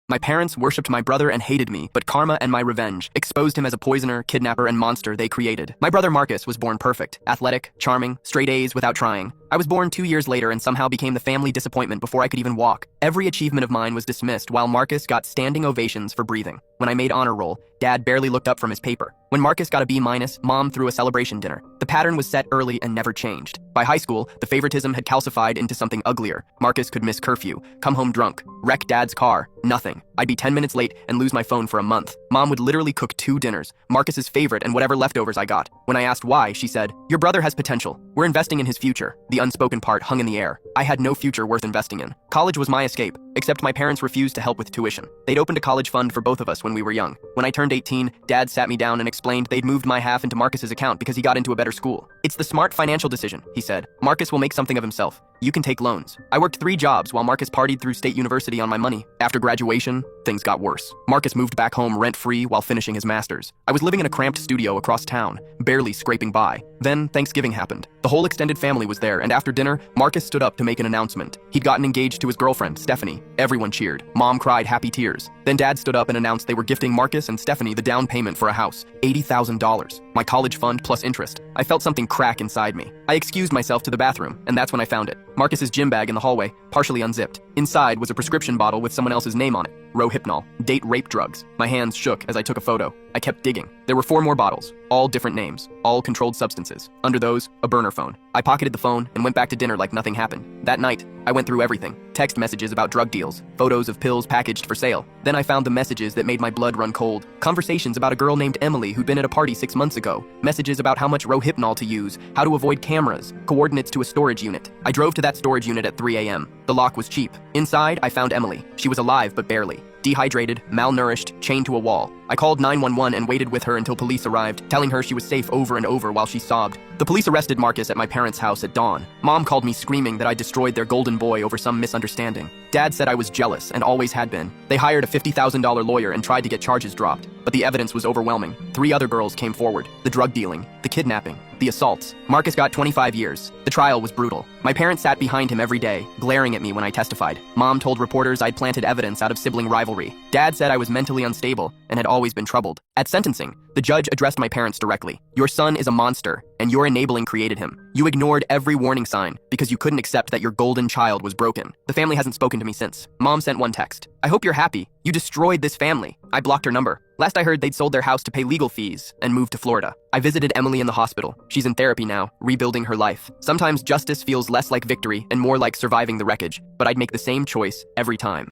My parents worshipped my brother and hated me, but karma and my revenge exposed him as a poisoner, kidnapper, and monster they created. My brother Marcus was born perfect, athletic, charming, straight A's without trying. I was born 2 years later and somehow became the family disappointment before I could even walk. Every achievement of mine was dismissed while Marcus got standing ovations for breathing. When I made honor roll, Dad barely looked up from his paper. When Marcus got a B-, Mom threw a celebration dinner. The pattern was set early and never changed. By high school, the favoritism had calcified into something uglier. Marcus could miss curfew, come home drunk, wreck Dad's car, nothing. I'd be 10 minutes late and lose my phone for a month. Mom would literally cook 2 dinners, Marcus's favorite and whatever leftovers I got. When I asked why, she said, "Your brother has potential. We're investing in his future." The unspoken part hung in the air. I had no future worth investing in. College was my escape, except my parents refused to help with tuition. They'd opened a college fund for both of us when we were young. When I turned 18, Dad sat me down and explained they'd moved my half into Marcus's account because he got into a better school. "It's the smart financial decision," he said. "Marcus will make something of himself. You can take loans." I worked 3 jobs while Marcus partied through State University on my money. After graduation, things got worse. Marcus moved back home rent-free while finishing his master's. I was living in a cramped studio across town, barely scraping by. Then Thanksgiving happened. The whole extended family was there, and after dinner, Marcus stood up to make an announcement. He'd gotten engaged to his girlfriend, Stephanie. Everyone cheered. Mom cried happy tears. Then Dad stood up and announced they were gifting Marcus and Stephanie the down payment for a house, $80,000. My college fund plus interest. I felt something crack inside me. I excused myself to the bathroom, and that's when I found it. Marcus's gym bag in the hallway, partially unzipped. Inside was a prescription bottle with someone else's name on it. Rohypnol, date rape drugs. My hands shook as I took a photo. I kept digging. There were 4 more bottles, all different names, all controlled substances. Under those, a burner phone. I pocketed the phone and went back to dinner like nothing happened. That night, I went through everything. Text messages about drug deals, photos of pills packaged for sale. Then I found the messages that made my blood run cold. Conversations about a girl named Emily who'd been at a party 6 months ago. Messages about how much Rohypnol to use, how to avoid cameras, coordinates to a storage unit. I drove to that storage unit at 3 a.m. The lock was cheap. Inside, I found Emily. She was alive, but barely. Dehydrated, malnourished, chained to a wall. I called 911 and waited with her until police arrived, telling her she was safe over and over while she sobbed. The police arrested Marcus at my parents' house at dawn. Mom called me screaming that I destroyed their golden boy over some misunderstanding. Dad said I was jealous and always had been. They hired a $50,000 lawyer and tried to get charges dropped, but the evidence was overwhelming. 3 other girls came forward. The drug dealing, the kidnapping, the assaults. Marcus got 25 years. The trial was brutal. My parents sat behind him every day, glaring at me when I testified. Mom told reporters I'd planted evidence out of sibling rivalry. Dad said I was mentally unstable and had always been troubled. At sentencing, the judge addressed my parents directly. "Your son is a monster, and your enabling created him. You ignored every warning sign because you couldn't accept that your golden child was broken." The family hasn't spoken to me since. Mom sent one text. "I hope you're happy. You destroyed this family." I blocked her number. Last I heard, they'd sold their house to pay legal fees and moved to Florida. I visited Emily in the hospital. She's in therapy now, rebuilding her life. Sometimes justice feels less like victory and more like surviving the wreckage, but I'd make the same choice every time.